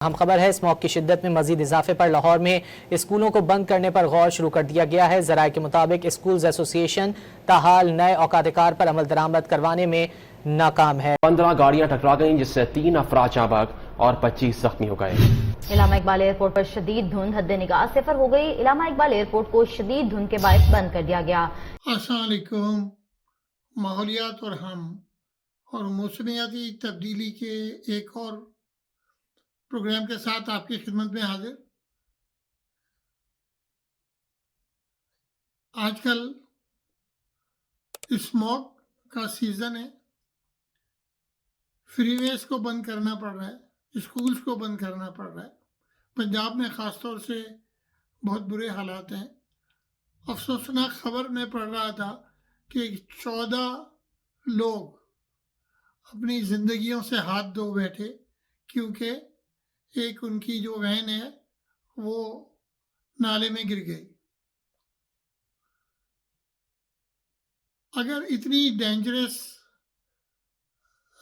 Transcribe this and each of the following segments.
हम खबर है स्मॉग की शिद्दत में मजीद इजाफे पर लाहौर में स्कूलों को बंद करने पर गौर शुरू कर दिया गया है। जराये के मुताबिक स्कूल्स एसोसिएशन ताहाल नए औकात-ए-कार पर अमल दरामद करवाने में नाकाम है। 15 गाड़ियां टकरा गईं, जिससे 3 अफराद जाँ बहक और 25 जख्मी हो गए। इलामा इकबाल एयरपोर्ट पर शदीद धुंध हद निगाह सिफर हो गई। इलामा इकबाल एयरपोर्ट को शदीद धुंध के बायस बंद कर दिया गया। अस्सलाम वालेकुम। माहौलियात और हम और मौसमियाती तब्दीली के एक और प्रोग्राम के साथ आपकी खिदमत में हाजिर। आजकल स्मॉग का सीज़न है, फ्रीवेज को बंद करना पड़ रहा है, स्कूल्स को बंद करना पड़ रहा है। पंजाब में ख़ास तौर से बहुत बुरे हालात हैं। अफसोसनाक खबर में पढ़ रहा था कि 14 लोग अपनी ज़िंदगियों से हाथ धो बैठे क्योंकि एक उनकी जो वैन है वो नाले में गिर गई। अगर इतनी डेंजरस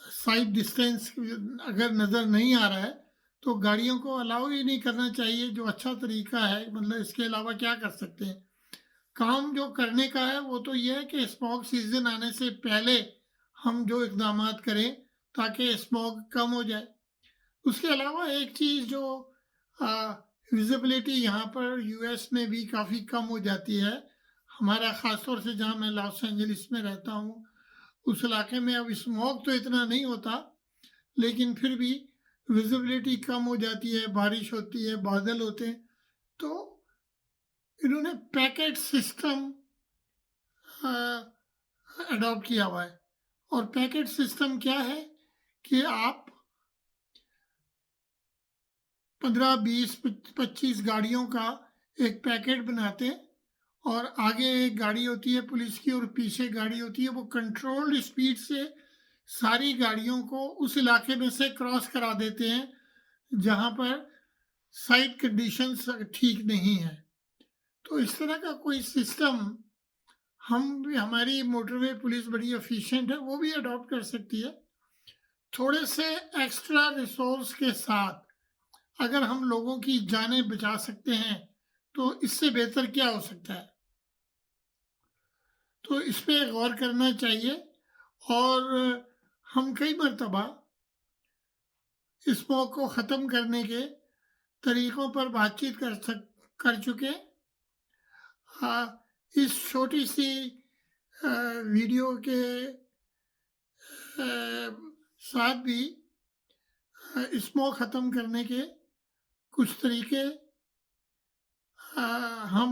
साइड डिस्टेंस अगर नज़र नहीं आ रहा है तो गाड़ियों को अलाउ ही नहीं करना चाहिए, जो अच्छा तरीका है। मतलब इसके अलावा क्या कर सकते हैं? काम जो करने का है वो तो ये है कि स्मॉग सीज़न आने से पहले हम जो इक़दाम करें ताकि स्मॉग कम हो जाए। उसके अलावा एक चीज़ जो विजिबिलिटी यहाँ पर यूएस में भी काफ़ी कम हो जाती है। हमारा ख़ास तौर से जहाँ मैं लॉस एंजलिस में रहता हूँ उस इलाके में अब स्मॉग तो इतना नहीं होता, लेकिन फिर भी विजिबिलिटी कम हो जाती है, बारिश होती है, बादल होते हैं। तो इन्होंने पैकेट सिस्टम अडॉप्ट किया हुआ है। और पैकेट सिस्टम क्या है कि आप 15, 20, 25 गाड़ियों का एक पैकेट बनाते हैं और आगे एक गाड़ी होती है पुलिस की और पीछे गाड़ी होती है। वो कंट्रोल्ड स्पीड से सारी गाड़ियों को उस इलाके में से क्रॉस करा देते हैं जहाँ पर साइड कंडीशंस ठीक नहीं है। तो इस तरह का कोई सिस्टम हमारी मोटरवे पुलिस बड़ी एफिशिएंट है, वो भी अडॉप्ट कर सकती है। थोड़े से एक्स्ट्रा रिसोर्स के साथ अगर हम लोगों की जानें बचा सकते हैं तो इससे बेहतर क्या हो सकता है? तो इस पे गौर करना चाहिए। और हम कई मरतबा स्मॉग को ख़त्म करने के तरीक़ों पर बातचीत कर चुके। इस छोटी सी वीडियो के साथ भी स्मॉग ख़त्म करने के कुछ तरीके हम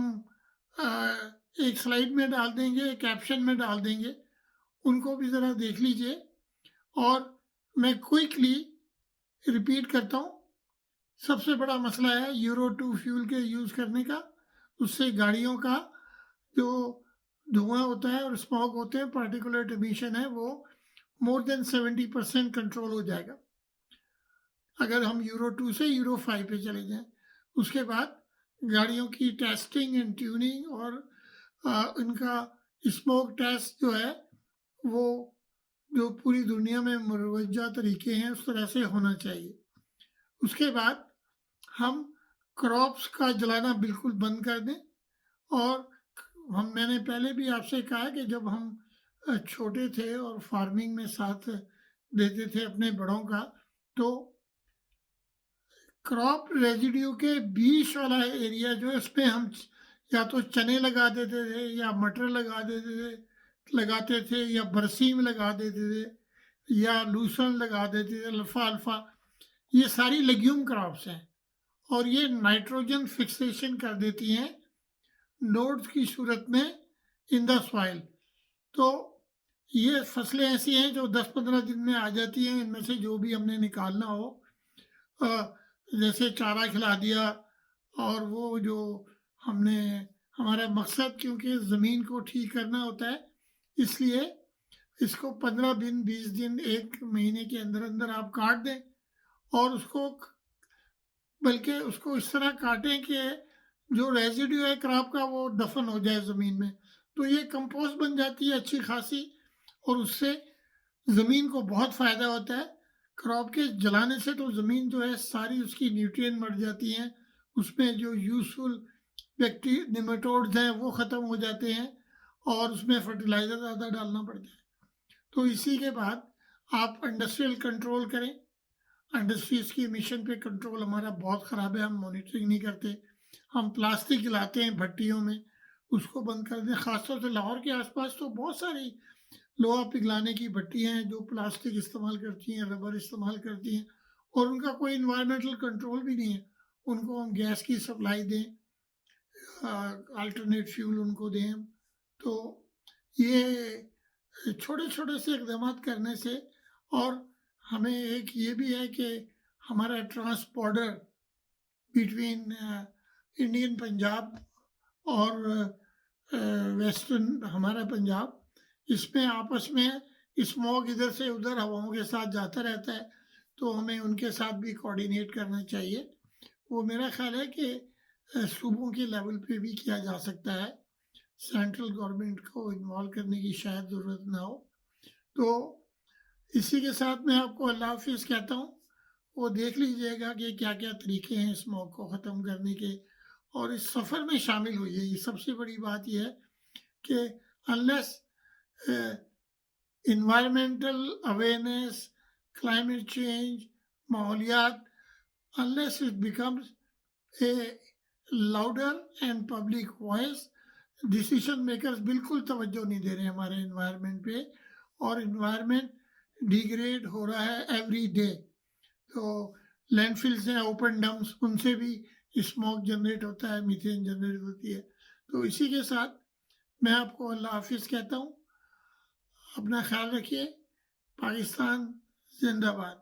एक स्लाइड में डाल देंगे, कैप्शन में डाल देंगे, उनको भी ज़रा देख लीजिए। और मैं क्विकली रिपीट करता हूँ। सबसे बड़ा मसला है यूरो 2 फ्यूल के यूज़ करने का। उससे गाड़ियों का जो धुआं होता है और स्मॉग होते हैं, पार्टिकुलेट एमिशन है, वो मोर देन 70% कंट्रोल हो जाएगा अगर हम यूरो 2 से यूरो 5 पे चले जाएं। उसके बाद गाड़ियों की टेस्टिंग एंड ट्यूनिंग और इनका स्मोक टेस्ट जो है वो जो पूरी दुनिया में मुरवजा तरीके हैं उस तरह से होना चाहिए। उसके बाद हम क्रॉप्स का जलाना बिल्कुल बंद कर दें। और मैंने पहले भी आपसे कहा कि जब हम छोटे थे और फार्मिंग में साथ देते थे अपने बड़ों का, तो क्रॉप रेजिड्यू के बीच वाला एरिया जो है उसमें हम या तो चने लगा देते थे या मटर लगाते थे या बरसीम लगा देते थे या लूसन लगा देते थे, अल्फा। ये सारी लेग्यूम क्रॉप्स हैं और ये नाइट्रोजन फिक्सेशन कर देती हैं नोड्स की सूरत में इन द सॉइल। तो ये फसलें ऐसी हैं जो 10-15 दिन में आ जाती हैं। इनमें से जो भी हमने निकालना हो, जैसे चारा खिला दिया, और वो जो हमने हमारा मकसद क्योंकि ज़मीन को ठीक करना होता है, इसलिए इसको 15 दिन, 20 दिन, 1 महीने के अंदर अंदर आप काट दें। और उसको बल्कि उसको इस तरह काटें कि जो रेजिड्यू है क्रॉप का वो दफन हो जाए ज़मीन में। तो ये कंपोस्ट बन जाती है अच्छी खासी और उससे ज़मीन को बहुत फ़ायदा होता है। क्रॉप के जलाने से तो ज़मीन जो है सारी उसकी न्यूट्रिएंट मर जाती हैं, उसमें जो यूज़फुल बैक्टीरिया निमेटोड्स हैं वो ख़त्म हो जाते हैं और उसमें फर्टिलाइज़र ज़्यादा डालना पड़ता है। तो इसी के बाद आप इंडस्ट्रियल कंट्रोल करें। इंडस्ट्रीज़ की एमिशन पे कंट्रोल हमारा बहुत ख़राब है, हम मॉनिटरिंग नहीं करते। हम प्लास्टिक जलाते हैं भट्टियों में, उसको बंद कर दें। ख़ासतौर से लाहौर के आसपास तो बहुत सारी लोहा पिघलाने की भट्टियाँ हैं जो प्लास्टिक इस्तेमाल करती हैं, रबर इस्तेमाल करती हैं और उनका कोई इन्वायरमेंटल कंट्रोल भी नहीं है। उनको हम गैस की सप्लाई दें, अल्टरनेट फ्यूल उनको दें हम। तो ये छोटे-छोटे से इक़दामात करने से, और हमें एक ये भी है कि हमारा ट्रांसबॉर्डर बिटवीन इंडियन पंजाब और वेस्टर्न हमारा पंजाब, इसमें आपस में स्मॉग इधर से उधर हवाओं के साथ जाता रहता है, तो हमें उनके साथ भी कोऑर्डिनेट करना चाहिए। वो मेरा ख़्याल है कि सूबों के लेवल पे भी किया जा सकता है, सेंट्रल गवर्नमेंट को इन्वॉल्व करने की शायद ज़रूरत ना हो। तो इसी के साथ मैं आपको अल्लाह हाफ़िज़ कहता हूँ। वो देख लीजिएगा कि क्या-क्या तरीके हैं स्मॉग को ख़त्म करने के, और इस सफ़र में शामिल होइए। ये सबसे बड़ी बात ये है कि unless environmental awareness, climate change, माहौलियात, unless it becomes a louder and public voice, decision makers बिल्कुल तवज्जो नहीं दे रहे हमारे इन्वायरमेंट पे, और इन्वायरमेंट डिग्रेड हो रहा है एवरी डे। तो लैंडफिल्स हैं, ओपन डम्प्स, उनसे भी स्मोक जनरेट होता है, मीथेन जनरेट होती है। तो इसी के साथ मैं आपको अल्लाह हाफिज़ कहता हूँ। अपना ख्याल रखिए। पाकिस्तान जिंदाबाद।